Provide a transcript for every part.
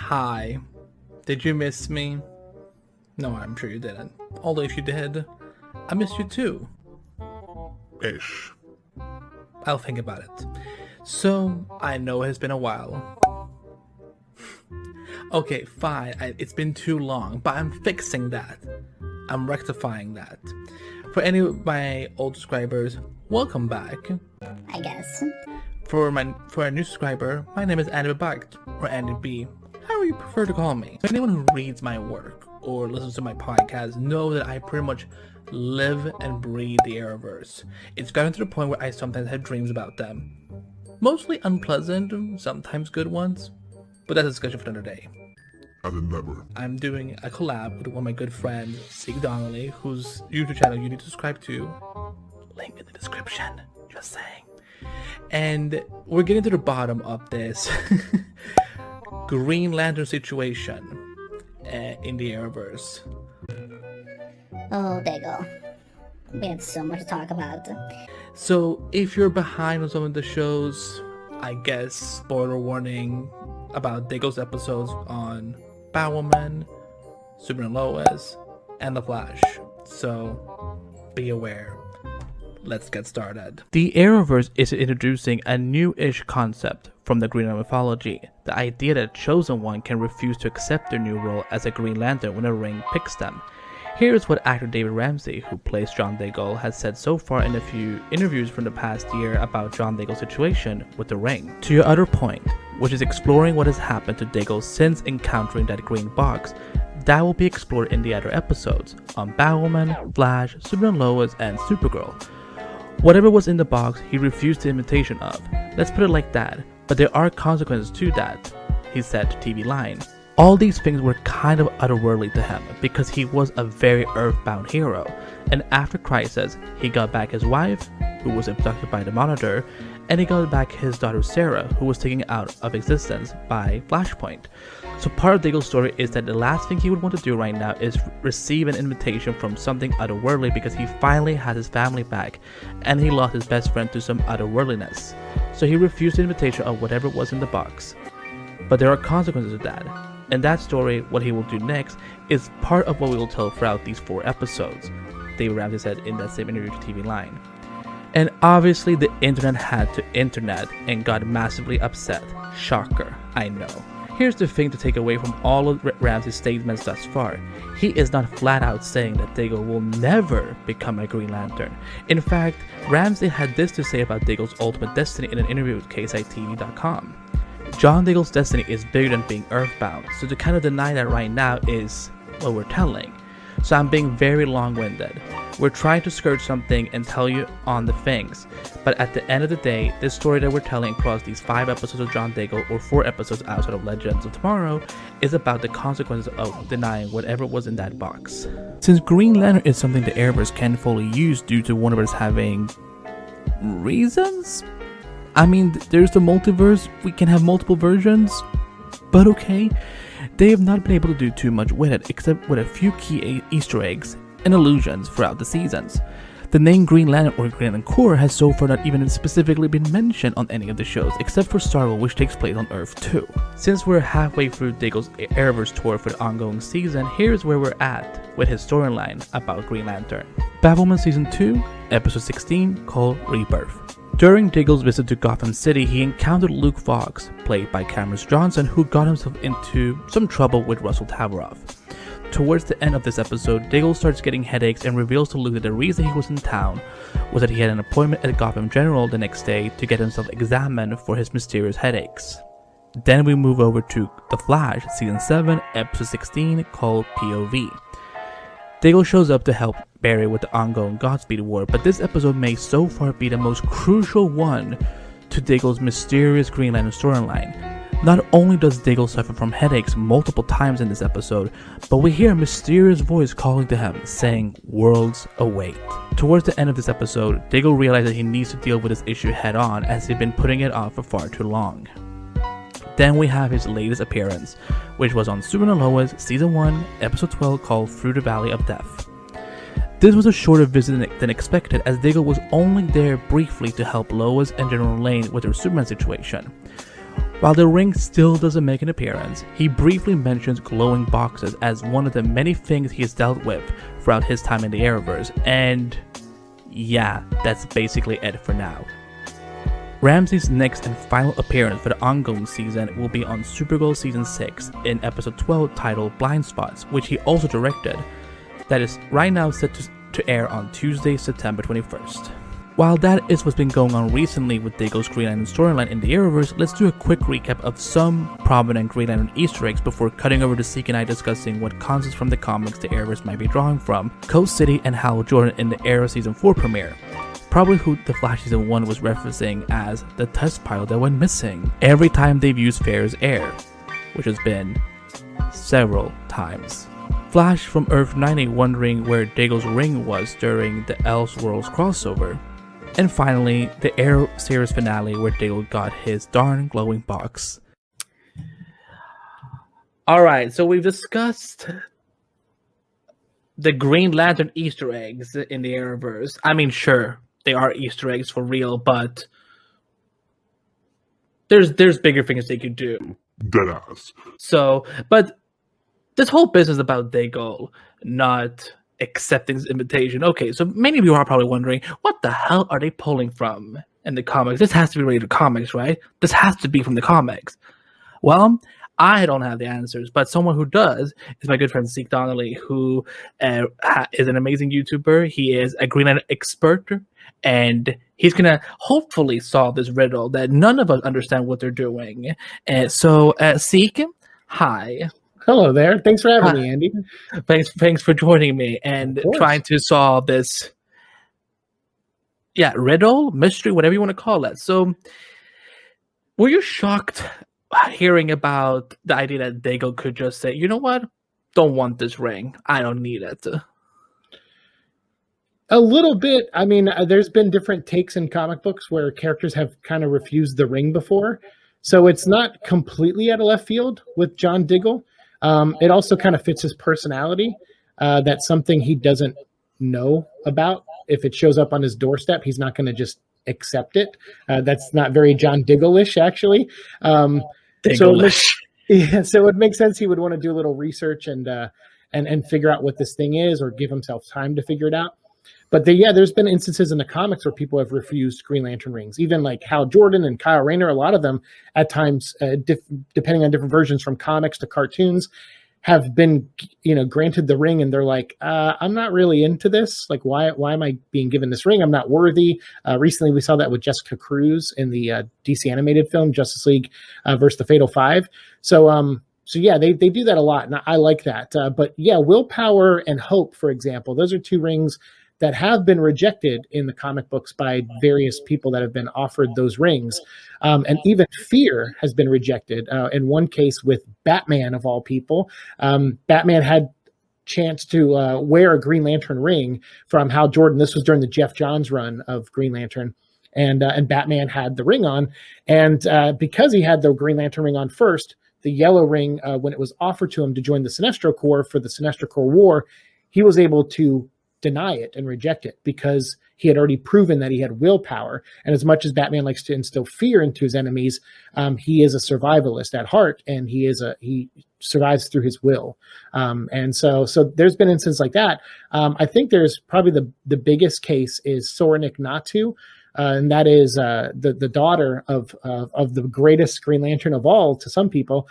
Hi. Did you miss me? No, I'm sure you didn't. Although if you did, I missed you too. Ish. I'll think about it. So, I know it has been a while. Okay, fine. It's been too long, but I'm fixing that. I'm rectifying that. For any of my old subscribers, welcome back. I guess. For a new subscriber, my name is Andy Bagt, or Andy B. However you prefer to call me. Anyone who reads my work or listens to my podcast know that I pretty much live and breathe the Arrowverse. It's gotten to the point where I sometimes have dreams about them. Mostly unpleasant, sometimes good ones, but that's a discussion for another day. As in never. I'm doing a collab with one of my good friends, Sig Donnelly, whose YouTube channel you need to subscribe to. Link in the description, just saying. And we're getting to the bottom of this Green Lantern situation in the Arrowverse. Oh, Diggle. We have so much to talk about. So, if you're behind on some of the shows, I guess spoiler warning about Diggle's episodes on Batwoman, Superman Lois, and The Flash. So, be aware. Let's get started. The Arrowverse is introducing a new-ish concept from the Green Lantern mythology. The idea that a chosen one can refuse to accept their new role as a Green Lantern when a ring picks them. Here's what actor David Ramsey, who plays John Diggle, has said so far in a few interviews from the past year about John Diggle's situation with the ring. To your other point, which is exploring what has happened to Diggle since encountering that green box, that will be explored in the other episodes on Batwoman, Flash, Superman Lois, and Supergirl. Whatever was in the box, he refused the invitation of. Let's put it like that, but there are consequences to that, he said to TV Line. All these things were kind of otherworldly to him because he was a very earthbound hero, and after Crisis, he got back his wife, who was abducted by the Monitor, and he got back his daughter Sarah, who was taken out of existence by Flashpoint. So part of Diggle's story is that the last thing he would want to do right now is receive an invitation from something otherworldly because he finally has his family back, and he lost his best friend to some otherworldliness. So he refused the invitation of whatever was in the box. But there are consequences to that. And that story, what he will do next, is part of what we will tell throughout these 4 episodes, David Ramsey said in that same interview to TV Line. And obviously the internet had to internet and got massively upset. Shocker, I know. Here's the thing to take away from all of Ramsey's statements thus far. He is not flat out saying that Diggle will never become a Green Lantern. In fact, Ramsey had this to say about Diggle's ultimate destiny in an interview with KSITV.com. John Diggle's destiny is bigger than being earthbound, so to kind of deny that right now is what we're telling. So I'm being very long-winded. We're trying to skirt something and tell you on the things, but at the end of the day, this story that we're telling across these 5 episodes of John Diggle or 4 episodes outside of Legends of Tomorrow is about the consequences of denying whatever was in that box. Since Green Lantern is something the Arrowverse can't fully use due to WarnerMedia having reasons? I mean, there's the multiverse, we can have multiple versions, but okay. They have not been able to do too much with it, except with a few key Easter eggs and allusions throughout the seasons. The name Green Lantern or Green Lantern Corps has so far not even specifically been mentioned on any of the shows, except for Stargirl, which takes place on Earth 2. Since we're halfway through Diggle's Arrowverse tour for the ongoing season, here's where we're at with his storyline about Green Lantern. Batwoman Season 2, Episode 16, called Rebirth. During Diggle's visit to Gotham City, he encountered Luke Fox, played by Cameron Johnson, who got himself into some trouble with Russell Tavaroff. Towards the end of this episode, Diggle starts getting headaches and reveals to Luke that the reason he was in town was that he had an appointment at Gotham General the next day to get himself examined for his mysterious headaches. Then we move over to The Flash, Season 7, Episode 16, called POV. Diggle shows up to help Barry with the ongoing Godspeed War, but this episode may so far be the most crucial one to Diggle's mysterious Green Lantern storyline. Not only does Diggle suffer from headaches multiple times in this episode, but we hear a mysterious voice calling to him, saying, "Worlds await." Towards the end of this episode, Diggle realizes that he needs to deal with this issue head on as he'd been putting it off for far too long. Then we have his latest appearance, which was on Superman Lois Season 1, Episode 12, called Through the Valley of Death. This was a shorter visit than expected, as Diggle was only there briefly to help Lois and General Lane with their Superman situation. While the ring still doesn't make an appearance, he briefly mentions glowing boxes as one of the many things he's dealt with throughout his time in the Arrowverse, and yeah, that's basically it for now. Ramsey's next and final appearance for the ongoing season will be on Supergirl Season 6 in episode 12 titled Blind Spots, which he also directed. That is right now set to air on Tuesday, September 21st. While that is what's been going on recently with Diggle's Green Lantern storyline in the Arrowverse, let's do a quick recap of some prominent Green Lantern Easter eggs before cutting over to Zeke and I discussing what concepts from the comics the Arrowverse might be drawing from, Coast City and Hal Jordan in the Arrow Season 4 premiere, probably who the Flash Season 1 was referencing as the test pilot that went missing, every time they've used Fair's air, which has been several times. Flash from Earth 90 wondering where Diggle's ring was during the Elseworlds crossover. And finally, the Arrow series finale where Diggle got his darn glowing box. Alright, so we've discussed the Green Lantern Easter eggs in the Arrowverse. I mean, sure, they are Easter eggs for real, but there's bigger things they could do. Deadass. So, but this whole business about Diggle not accepting his invitation. Okay, so many of you are probably wondering, what the hell are they pulling from in the comics? This has to be related to comics, right? This has to be from the comics. Well, I don't have the answers, but someone who does is my good friend Zeke Donnelly, who is an amazing YouTuber. He is a Green Lantern expert, and he's going to hopefully solve this riddle that none of us understand what they're doing. And so, Zeke, hi. Hello there. Thanks for having me, Andy. Thanks for joining me and trying to solve this, riddle, mystery, whatever you want to call it. So, were you shocked hearing about the idea that Diggle could just say, you know what, don't want this ring, I don't need it? A little bit. I mean, there's been different takes in comic books where characters have kind of refused the ring before. So it's not completely out of left field with John Diggle. It also kind of fits his personality. That's something he doesn't know about. If it shows up on his doorstep, he's not going to just accept it. That's not very John Diggle-ish, actually. Diggle-ish. So it makes sense he would want to do a little research and figure out what this thing is, or give himself time to figure it out. But there's been instances in the comics where people have refused Green Lantern rings. Even like Hal Jordan and Kyle Rayner, a lot of them at times, depending on different versions from comics to cartoons, have been, granted the ring, and they're like, I'm not really into this. Like, why am I being given this ring? I'm not worthy. Recently, we saw that with Jessica Cruz in the DC animated film Justice League versus the Fatal Five. So they do that a lot, and I like that. But willpower and hope, for example, those are two rings that have been rejected in the comic books by various people that have been offered those rings. And even fear has been rejected. In one case with Batman, of all people, Batman had chance to wear a Green Lantern ring from Hal Jordan. This was during the Jeff Johns run of Green Lantern. And Batman had the ring on. And because he had the Green Lantern ring on first, the yellow ring, when it was offered to him to join the Sinestro Corps for the Sinestro Corps War, he was able to deny it and reject it because he had already proven that he had willpower. And as much as Batman likes to instill fear into his enemies, he is a survivalist at heart, and he survives through his will. And so there's been instances like that. I think there's probably the biggest case is Soranik Natu, and that is the daughter of the greatest Green Lantern of all to some people,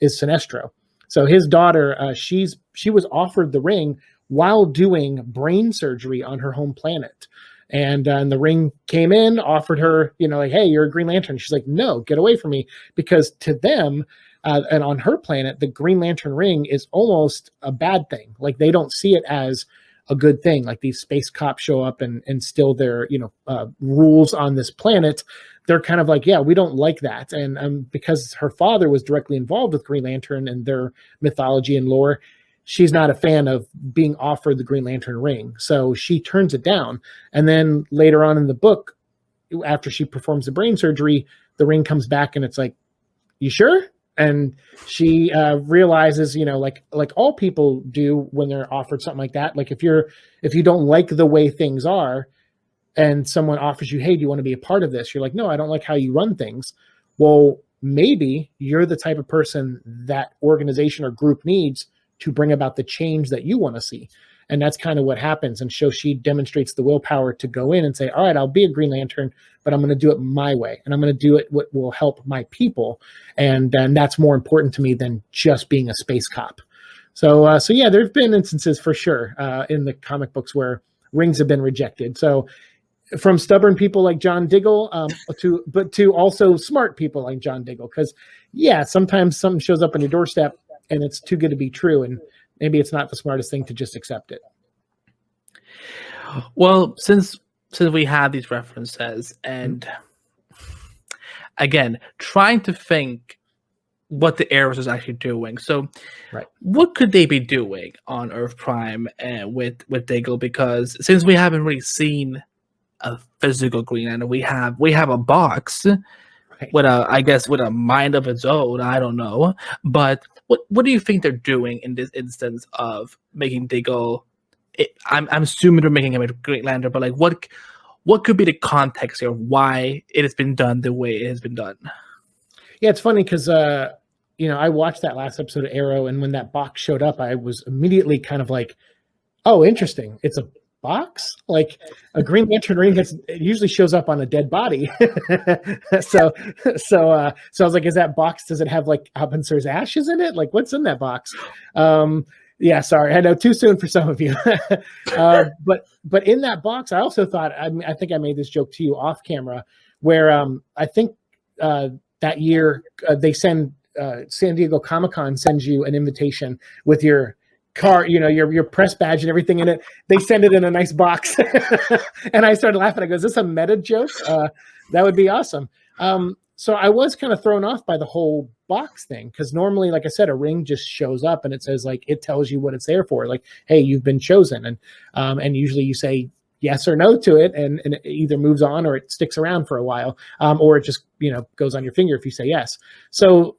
is Sinestro. So his daughter, she was offered the ring while doing brain surgery on her home planet. And the ring came in, offered her, like, hey, you're a Green Lantern. She's like, no, get away from me. Because to them, and on her planet, the Green Lantern ring is almost a bad thing. Like, they don't see it as a good thing. Like, these space cops show up and instill their, rules on this planet. They're kind of like, yeah, we don't like that. And because her father was directly involved with Green Lantern and their mythology and lore, she's not a fan of being offered the Green Lantern ring. So she turns it down. And then later on in the book, after she performs the brain surgery, the ring comes back and it's like, you sure? And she realizes, like all people do when they're offered something like that. Like if you don't like the way things are and someone offers you, hey, do you want to be a part of this? You're like, no, I don't like how you run things. Well, maybe you're the type of person that organization or group needs to bring about the change that you want to see. And that's kind of what happens. And so she demonstrates the willpower to go in and say, all right, I'll be a Green Lantern, but I'm going to do it my way. And I'm going to do it what will help my people. And that's more important to me than just being a space cop. So yeah, there have been instances for sure in the comic books where rings have been rejected. So from stubborn people like John Diggle to also smart people like John Diggle. Because, yeah, sometimes something shows up on your doorstep and it's too good to be true. And maybe it's not the smartest thing to just accept it. Well, since we have these references, and again, trying to think what the Arrowverse is actually doing. So, what could they be doing on Earth Prime with Diggle? Because since we haven't really seen a physical Green Lantern, we have a box with a mind of its own. I don't know, but what do you think they're doing in this instance of making Diggle? I'm assuming they're making him a Green Lantern, but like what could be the context here of why it has been done the way it has been done? Yeah, it's funny because I watched that last episode of Arrow, and when that box showed up, I was immediately kind of like, oh, interesting. It's a box? Like a Green Lantern ring it usually shows up on a dead body. so I was like, is that box, does it have like Abinsur's ashes in it? Like what's in that box? Yeah, sorry, I know too soon for some of you. But in that box, I also thought, I think I made this joke to you off camera, where I think that year they send San Diego Comic-Con sends you an invitation with your car, your press badge and everything in it. They send it in a nice box. And I started laughing. I go, is this a meta joke? That would be awesome. So I was kind of thrown off by the whole box thing, because normally, like I said, a ring just shows up and it says, like, it tells you what it's there for. Like, hey, you've been chosen. And usually you say yes or no to it, and it either moves on or it sticks around for a while, or it just, goes on your finger if you say yes. So,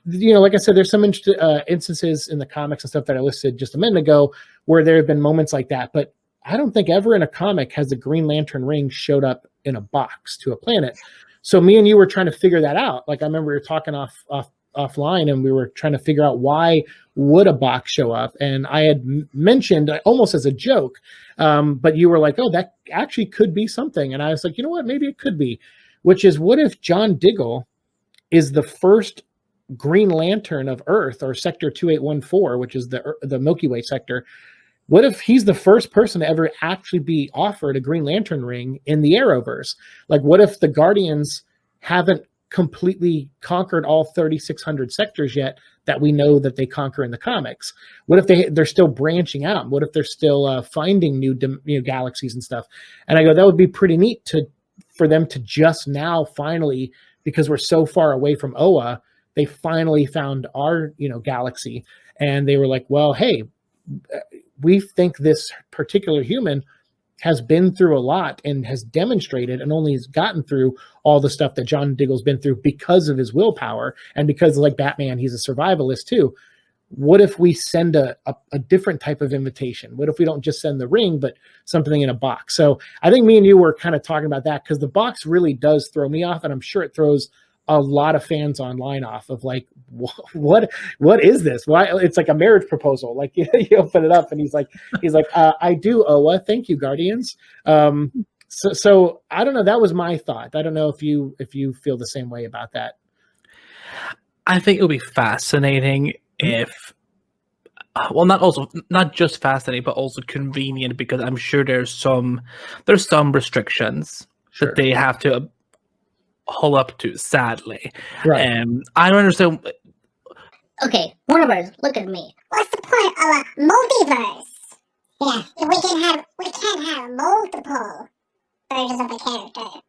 like I said, there's some instances in the comics and stuff that I listed just a minute ago where there have been moments like that. But I don't think ever in a comic has the Green Lantern ring showed up in a box to a planet. So me and you were trying to figure that out. Like I remember we were talking offline, and we were trying to figure out why would a box show up. And I had mentioned almost as a joke, but you were like, oh, that actually could be something. And I was like, you know what, maybe it could be, which is, what if John Diggle is the first Green Lantern of Earth, or Sector 2814, which is the Milky Way sector? What if he's the first person to ever actually be offered a Green Lantern ring in the Arrowverse? Like, what if the Guardians haven't completely conquered all 3,600 sectors yet that we know that they conquer in the comics? What if they're still branching out? What if they're still finding new galaxies and stuff? And I go, that would be pretty neat for them to just now finally, because we're so far away from Oa, they finally found our galaxy, and they were like, well, hey, we think this particular human has been through a lot and has demonstrated and only has gotten through all the stuff that John Diggle's been through because of his willpower, and because, like Batman, he's a survivalist too. What if we send a different type of invitation? What if we don't just send the ring, but something in a box? So I think me and you were kind of talking about that, because the box really does throw me off, and I'm sure it throws a lot of fans online off of, like, what is this? Why? It's like a marriage proposal. Like, you open it up and he's like, I do, Oa. Thank you, Guardians. So I don't know. That was my thought. I don't know if you feel the same way about that. I think it would be fascinating if, well, not just fascinating, but also convenient, because I'm sure there's some restrictions that they have to hold up to, sadly. Right. I don't understand. Okay, WarnerMedia, look at me. What's the point of a multiverse? Yeah, we can't have multiple versions of a character.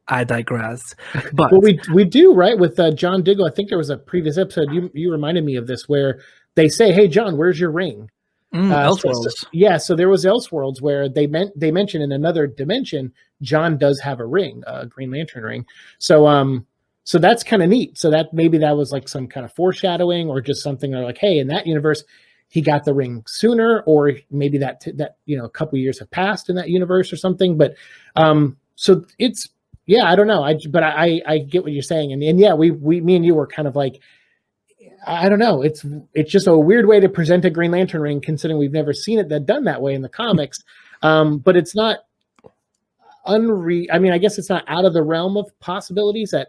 I digress. But well, we do, right? With John Diggle, I think there was a previous episode, you reminded me of this, where they say, hey, John, where's your ring? Elseworlds. So there was Elseworlds where they mentioned in another dimension, John does have a ring, a Green Lantern ring. So that's kind of neat. So that maybe that was like some kind of foreshadowing, or just something, or like, hey, in that universe, he got the ring sooner, or maybe that a couple years have passed in that universe or something. But so Yeah, I don't know. But I get what you're saying, and yeah, me and you were kind of like, I don't know. It's just a weird way to present a Green Lantern ring, considering we've never seen it done that way in the comics. But it's not I mean, I guess it's not out of the realm of possibilities that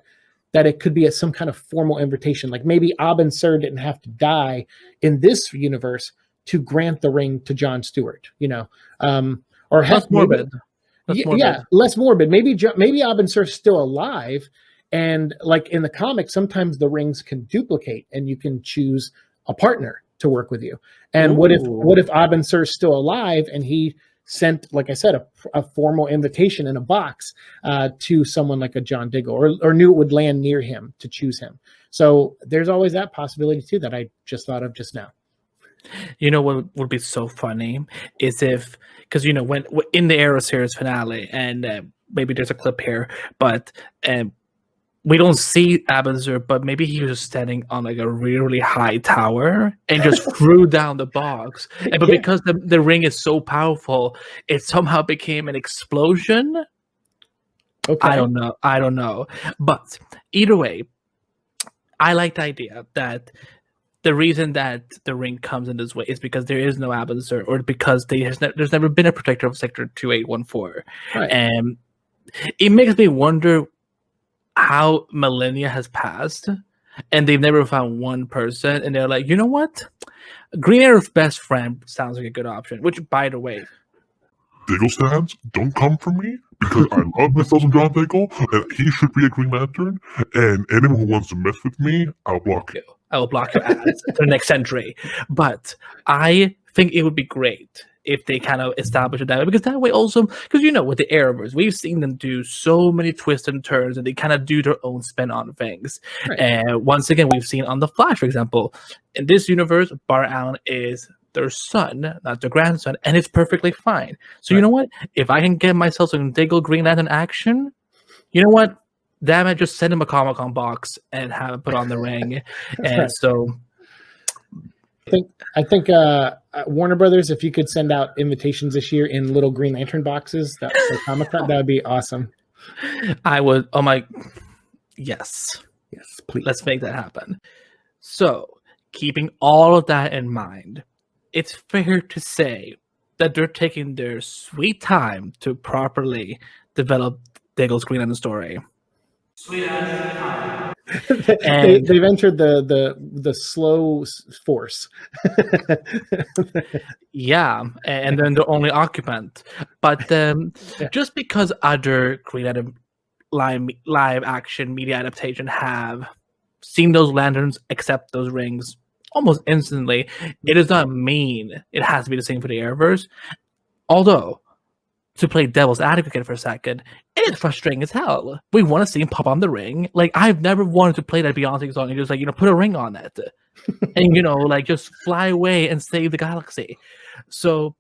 it could be some kind of formal invitation. Like maybe Abin Sur didn't have to die in this universe to grant the ring to John Stewart, or Less morbid. Yeah, less morbid. Maybe Abin Sur's still alive, and like in the comics, sometimes the rings can duplicate, and you can choose a partner to work with you. And what if Abin Sur's still alive and he sent, like I said, a formal invitation in a box to someone like a John Diggle, or knew it would land near him to choose him. So there's always that possibility too that I just thought of just now. You know what would be so funny is if, because when in the Arrow series finale, and maybe there's a clip here, but we don't see Abin Sur, but maybe he was standing on like a really high tower and just threw down the box. But because the ring is so powerful, it somehow became an explosion. Okay. I don't know. But either way, I like the idea that the reason that the ring comes in this way is because there is no Abin Sur, or because there's never been a protector of Sector 2814. Right. And it makes me wonder how millennia has passed and they've never found one person, and they're like, you know what? Green Arrow's best friend sounds like a good option, which, by the way, Diggle stands, don't come for me, because I love myself some John Diggle, and he should be a Green Lantern, and anyone who wants to mess with me, I'll block you. I will block your ass for the next century. But I think it would be great if they kind of establish it that way, because that way also, because with the Arrowverse, we've seen them do so many twists and turns, and they kind of do their own spin on things. Right. And once again, we've seen on The Flash, for example, in this universe, Bart Allen is their son, not their grandson, and it's perfectly fine. So right. You know what? If I can get myself some Diggle Green Lantern action, you know what? Damn it, just send him a Comic-Con box and have it put on the ring. And right. So I think Warner Brothers, if you could send out invitations this year in little Green Lantern boxes for Comic-Con, that would be awesome. I would. Oh my, yes, please. Let's make that happen. So, keeping all of that in mind, it's fair to say that they're taking their sweet time to properly develop Diggle's Green Lantern story. Sweet ass time. They've entered the slow force. Yeah, and then the only occupant. But just because other Green Lantern live action media adaptation have seen those lanterns accept those rings almost instantly, it does not mean it has to be the same for the Arrowverse. Although, to play devil's advocate for a second, it is frustrating as hell. We want to see him pop on the ring. Like, I've never wanted to play that Beyonce song and just put a ring on it. And, just fly away and save the galaxy. So,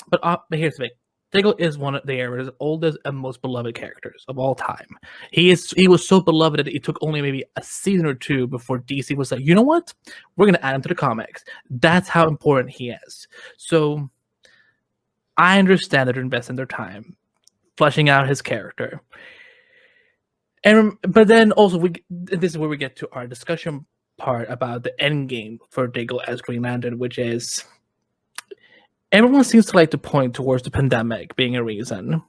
but here's the thing. Diggle is one of the Arrow's oldest and most beloved characters of all time. He was so beloved that it took only maybe a season or two before DC was like, you know what? We're going to add him to the comics. That's how important he is. So, I understand that they're investing their time fleshing out his character. But then also, this is where we get to our discussion part about the endgame for Diggle as Green Lantern, which is everyone seems to like to point towards the pandemic being a reason.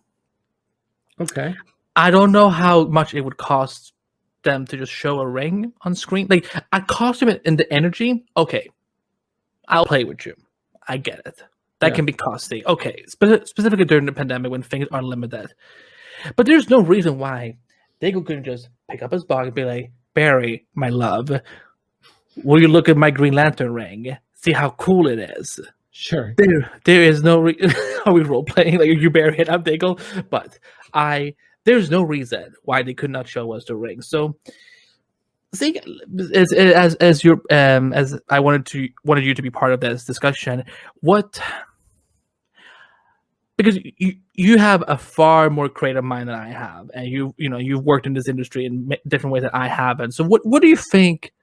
Okay. I don't know how much it would cost them to just show a ring on screen. Like, a costume and the energy, okay, I'll play with you. I get it. That can be costly. Okay, specifically during the pandemic when things are limited. But there's no reason why Diggle couldn't just pick up his box and be like, Barry, my love, will you look at my Green Lantern ring? See how cool it is. Sure. There is no reason. Are we role playing like you Barry and I'm Diggle? But there's no reason why they could not show us the ring. So, see, as I wanted you to be part of this discussion, because you have a far more creative mind than I have, and you've worked in this industry in different ways that I haven't. So what do you think?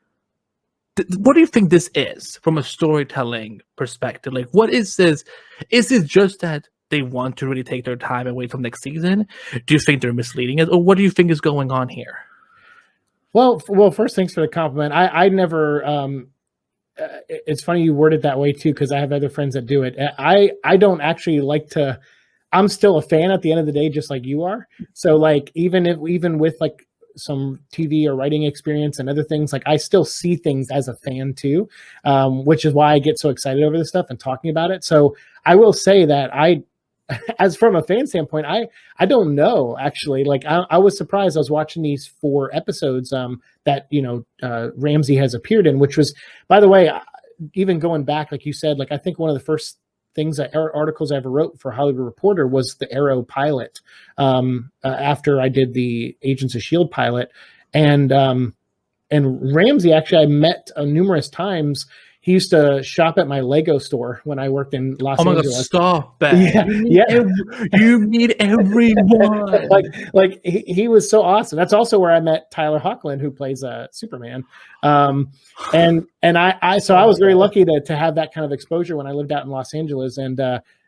What do you think this is from a storytelling perspective? Like, what is this? Is it just that they want to really take their time and wait till next season? Do you think they're misleading it, or what do you think is going on here? Well, first, thanks for the compliment. I never. It's funny you word it that way too, because I have other friends that do it. I don't actually like to. I'm still a fan at the end of the day, just like you are. So like even with like some TV or writing experience and other things, like I still see things as a fan too, which is why I get so excited over this stuff and talking about it. So I will say that as from a fan standpoint, I don't know actually. Like I was surprised. I was watching these 4 episodes that Ramsey has appeared in, which was, by the way, even going back, like you said, like I think one of the first things that articles I ever wrote for Hollywood Reporter was the Arrow pilot. After I did the Agents of S.H.I.E.L.D. pilot, and Ramsey actually I met numerous times. He used to shop at my Lego store when I worked in Los Angeles. God, stop that. You need everyone. like he was so awesome. That's also where I met Tyler Hoechlin, who plays Superman. And I was very lucky to have that kind of exposure when I lived out in Los Angeles and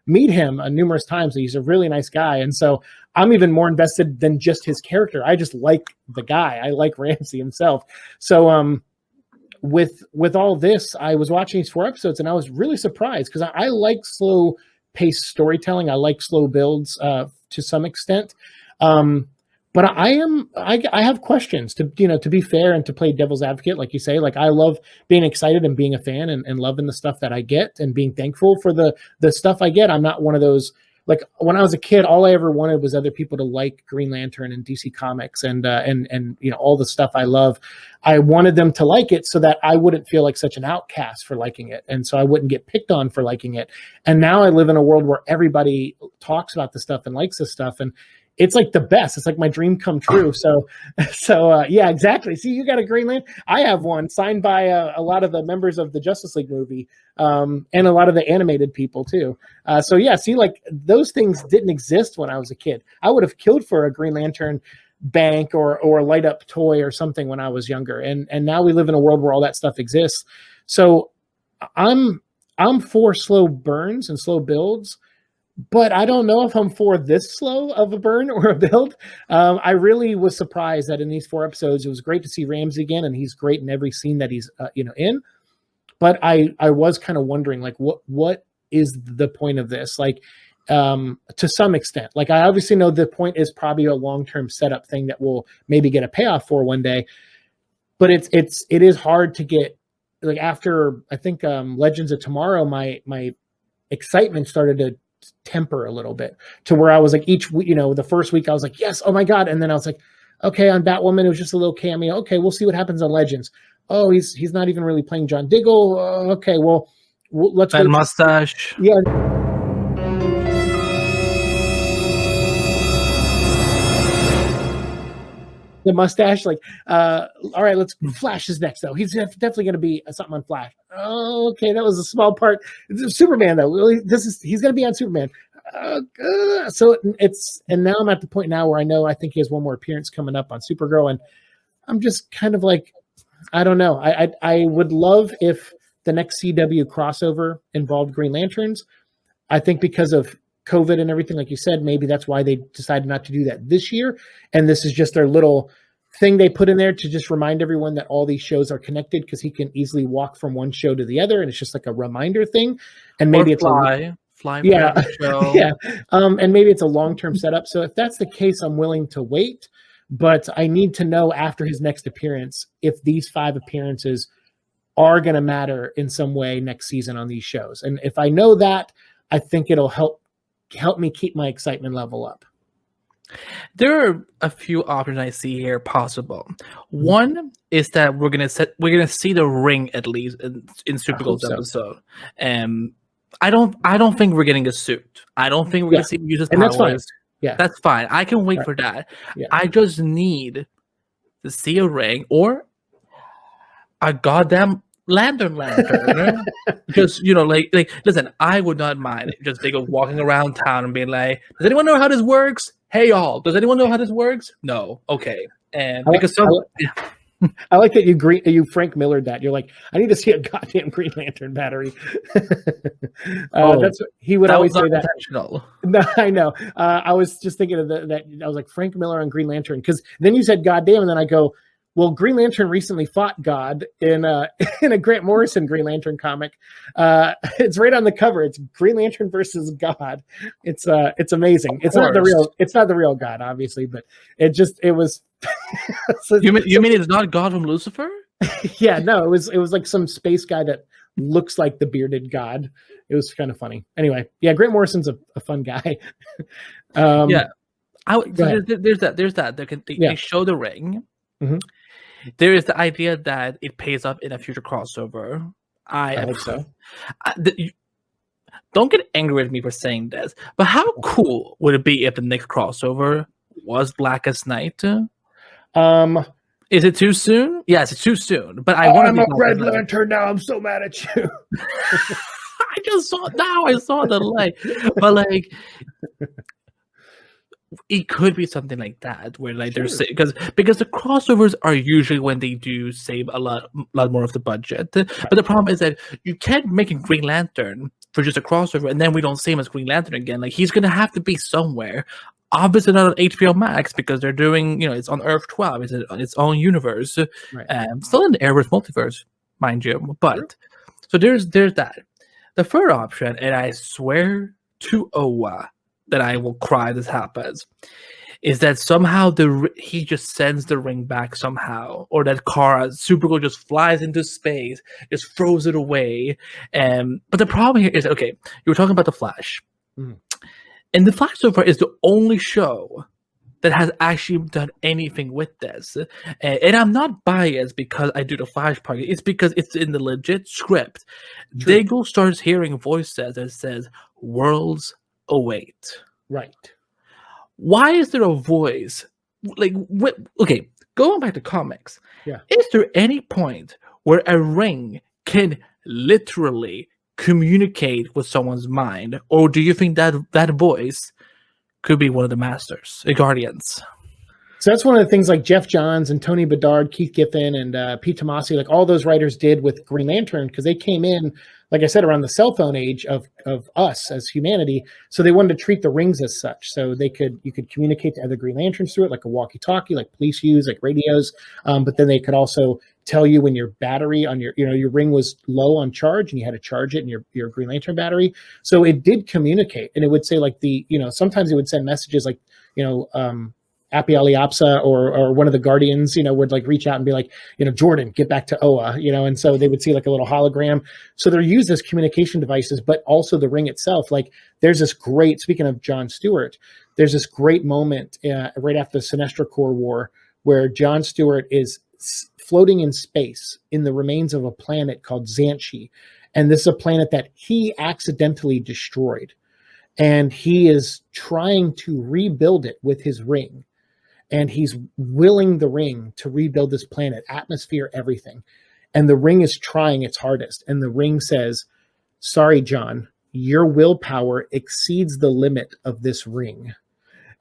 meet him numerous times. He's a really nice guy. And so I'm even more invested than just his character. I just like the guy. I like Ramsey himself. So, with all this, I was watching these 4 episodes and I was really surprised because I like slow paced storytelling. I like slow builds to some extent. But I have questions to be fair and to play devil's advocate, like you say. Like I love being excited and being a fan and loving the stuff that I get and being thankful for the stuff I get. I'm not one of those. Like when I was a kid, all I ever wanted was other people to like Green Lantern and DC Comics and all the stuff I love. I wanted them to like it so that I wouldn't feel like such an outcast for liking it, and so I wouldn't get picked on for liking it. And now I live in a world where everybody talks about the stuff and likes this stuff, and it's like the best. It's like my dream come true. So yeah, exactly. See, you got a Green Lantern. I have one signed by a lot of the members of the Justice League movie, and a lot of the animated people too. So yeah, see, like those things didn't exist when I was a kid. I would have killed for a Green Lantern bank or a light up toy or something when I was younger. And now we live in a world where all that stuff exists. So I'm for slow burns and slow builds. But I don't know if I'm for this slow of a burn or a build. I really was surprised that in these 4 episodes, it was great to see Ramsey again, and he's great in every scene that he's in. But I was kind of wondering, like, what is the point of this? Like, to some extent, like I obviously know the point is probably a long-term setup thing that we'll maybe get a payoff for one day. But it is hard to get, like, after I think Legends of Tomorrow, my excitement started to temper a little bit to where I was like each week, the first week I was like, yes, oh my God. And then I was like, okay, on Batwoman, it was just a little cameo. Okay, we'll see what happens on Legends. Oh, he's not even really playing John Diggle. Okay, well, let's that mustache. Yeah. The mustache, like, all right, let's. Flash is next, though. He's definitely going to be something on Flash. Oh, okay, that was a small part. Superman, though, he's going to be on Superman. So and now I'm at the point now where I think he has one more appearance coming up on Supergirl, and I'm just kind of like, I don't know. I would love if the next CW crossover involved Green Lanterns. I think because of COVID and everything, like you said, maybe that's why they decided not to do that this year. And this is just their little thing they put in there to just remind everyone that all these shows are connected, because he can easily walk from one show to the other. And it's just like a reminder thing. And maybe it's fly. Yeah. Show. Yeah. And maybe it's a long-term setup. So if that's the case, I'm willing to wait, but I need to know after his next appearance, if these 5 appearances are going to matter in some way next season on these shows. And if I know that, I think it'll help me keep my excitement level up. There are a few options I see here possible. One is that we're gonna see the ring at least in Supergirl's episode. I don't think we're getting a suit. I don't think we're gonna see him use his powers. That's fine. Yeah, that's fine. I can wait for that. Yeah. I just need to see a ring or a goddamn lantern. Because listen, I would not mind just Diggle walking around town and being like, does anyone know how this works? Hey y'all, does anyone know how this works? No. Okay. And I like that you Frank Millered that. You're like, I need to see a goddamn Green Lantern battery. That's he would That always was say not that. intentional. No, I know. I was just thinking of that. I was like Frank Miller on Green Lantern because then you said goddamn, and then I go, well, Green Lantern recently fought God in in a Grant Morrison Green Lantern comic. It's right on the cover. It's Green Lantern versus God. It's amazing. It's not the real God, obviously, but it was. You mean it's not God from Lucifer? Yeah, no, it was like some space guy that looks like the bearded God. It was kind of funny. Anyway, yeah, Grant Morrison's a fun guy. Yeah. go ahead. There's that. They show the ring. Mhm. There is the idea that it pays up in a future crossover. I hope so. Don't get angry at me for saying this, but how cool would it be if the next crossover was Blackest Night? Is it too soon? Yes, it's too soon. But I'm a Red Lantern now. I'm so mad at you. I saw the light. But like it could be something like that where like there's because the crossovers are usually when they do save a lot more of the budget. But the problem is that you can't make a Green Lantern for just a crossover and then we don't see him as Green Lantern again. Like he's gonna have to be somewhere. Obviously not on HBO Max because they're doing, it's on Earth 12. It's its own universe. Right. Still in the Arrowverse multiverse, mind you. But so there's that. The third option, and I swear to Owa that I will cry this happens, is that somehow he just sends the ring back somehow, or that Supergirl just flies into space, just throws it away. But the problem here is, okay, you were talking about the Flash. Mm. And the Flash so far is the only show that has actually done anything with this. And I'm not biased because I do the Flash part. It's because it's in the legit script. True. Diggle starts hearing voices that says, "Worlds await." Right. Why is there a voice? Like, okay, going back to comics. Yeah. Is there any point where a ring can literally communicate with someone's mind, or do you think that voice could be one of the Masters, the Guardians? So that's one of the things like Jeff Johns and Tony Bedard, Keith Giffen, and Pete Tomasi, like all those writers did with Green Lantern, because they came in, like I said, around the cell phone age of us as humanity. So they wanted to treat the rings as such. So you could communicate to other Green Lanterns through it, like a walkie-talkie, like police use, like radios. But then they could also tell you when your battery on your ring was low on charge and you had to charge it in your Green Lantern battery. So it did communicate, and it would say like sometimes it would send messages like, Appy Aliapsa or one of the Guardians, would like reach out and be like, Jordan, get back to Oa, and so they would see like a little hologram. So they're used as communication devices, but also the ring itself. Like there's this great, speaking of John Stewart, there's this great moment right after the Sinestro Corps War where John Stewart is floating in space in the remains of a planet called Xanshi. And this is a planet that he accidentally destroyed. And he is trying to rebuild it with his ring. And he's willing the ring to rebuild this planet, atmosphere, everything. And the ring is trying its hardest. And the ring says, "Sorry, John, your willpower exceeds the limit of this ring."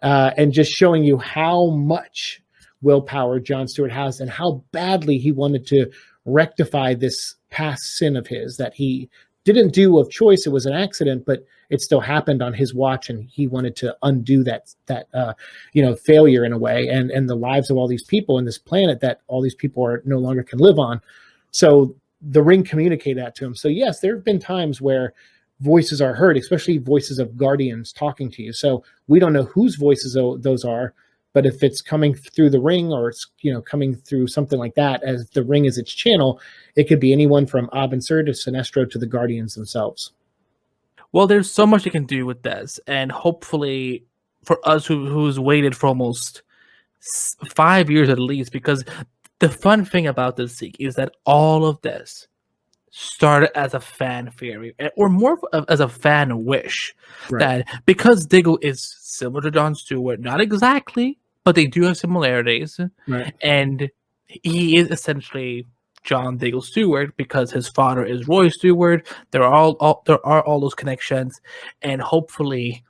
And just showing you how much willpower John Stewart has and how badly he wanted to rectify this past sin of his that he didn't do of choice. It was an accident, but it still happened on his watch, and he wanted to undo that failure in a way, and the lives of all these people in this planet that all these people are no longer can live on. So the ring communicated that to him. So yes, there have been times where voices are heard, especially voices of Guardians talking to you. So we don't know whose voices those are, but if it's coming through the ring or it's coming through something like that, as the ring is its channel, it could be anyone from Abin Sur to Sinestro to the Guardians themselves. Well, there's so much you can do with this, and hopefully for us who's waited for almost 5 years at least, because the fun thing about this seek is that all of this started as a fan theory, or more as a fan wish, right? That because Diggle is similar to John Stewart, not exactly, but they do have similarities, right? And he is essentially John Diggle Stewart because his father is Roy Stewart. There are all those connections, and hopefully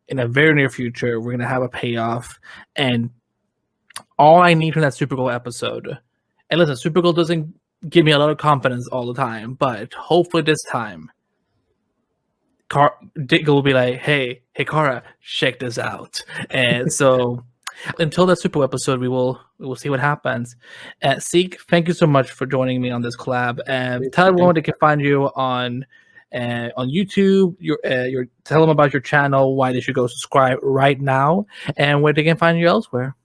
in a very near future we're gonna have a payoff. And all I need from that Supergirl episode, And listen, Supergirl doesn't give me a lot of confidence all the time, but hopefully this time, Diggle will be like, hey, Kara, check this out. And so until that Super episode, we will see what happens. Seek, thank you so much for joining me on this collab. And tell everyone they can find you on YouTube. Tell them about your channel, why they should go subscribe right now, and where they can find you elsewhere.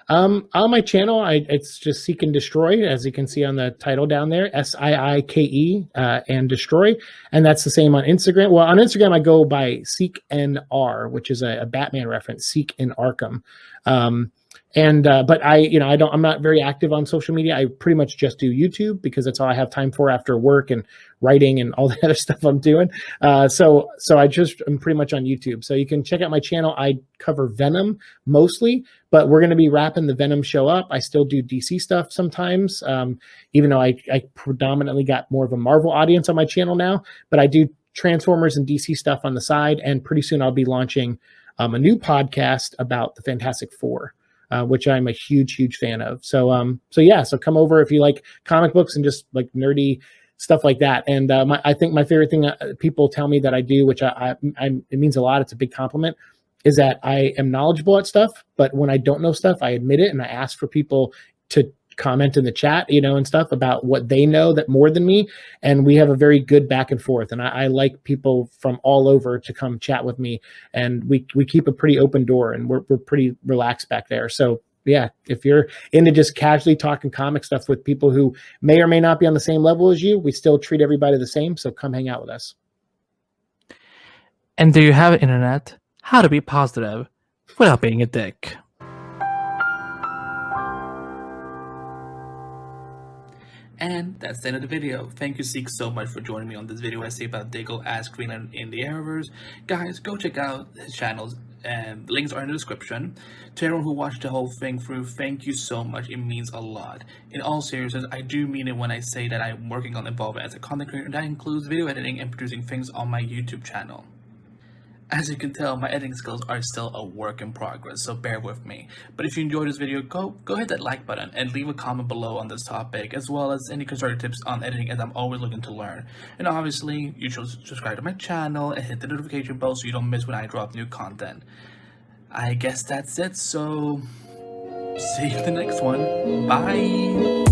On my channel, it's just Seek and Destroy, as you can see on the title down there, SIIKE and Destroy, and that's the same on Instagram. Well, on Instagram, I go by Seek NR, which is a Batman reference, Seek in Arkham. But I'm not very active on social media. I pretty much just do YouTube because that's all I have time for after work and writing and all the other stuff I'm doing. So I'm pretty much on YouTube. So you can check out my channel. I cover Venom mostly, but we're going to be wrapping the Venom show up. I still do DC stuff sometimes, even though I predominantly got more of a Marvel audience on my channel now, but I do Transformers and DC stuff on the side. And pretty soon I'll be launching a new podcast about the Fantastic Four. Which I'm a huge fan of. So come over if you like comic books and just like nerdy stuff like that. And I think my favorite thing people tell me that I do, which it means a lot, it's a big compliment, is that I am knowledgeable at stuff, but when I don't know stuff, I admit it and I ask for people to comment in the chat, and stuff about what they know that more than me. And we have a very good back and forth. And I like people from all over to come chat with me. And we keep a pretty open door and we're pretty relaxed back there. So yeah, if you're into just casually talking comic stuff with people who may or may not be on the same level as you, we still treat everybody the same. So come hang out with us. And do you have internet? How to be positive without being a dick. And that's the end of the video. Thank you, Seek, so much for joining me on this video essay about Diggle as Green Lantern in the Arrowverse. Guys, go check out his channels, and links are in the description. To everyone who watched the whole thing through, thank you so much. It means a lot. In all seriousness, I do mean it when I say that I'm working on evolving as a content creator, and that includes video editing and producing things on my YouTube channel. As you can tell, my editing skills are still a work in progress, so bear with me. But if you enjoyed this video, go hit that like button and leave a comment below on this topic, as well as any constructive tips on editing, as I'm always looking to learn. And obviously, you should subscribe to my channel and hit the notification bell so you don't miss when I drop new content. I guess that's it, so see you in the next one. Bye!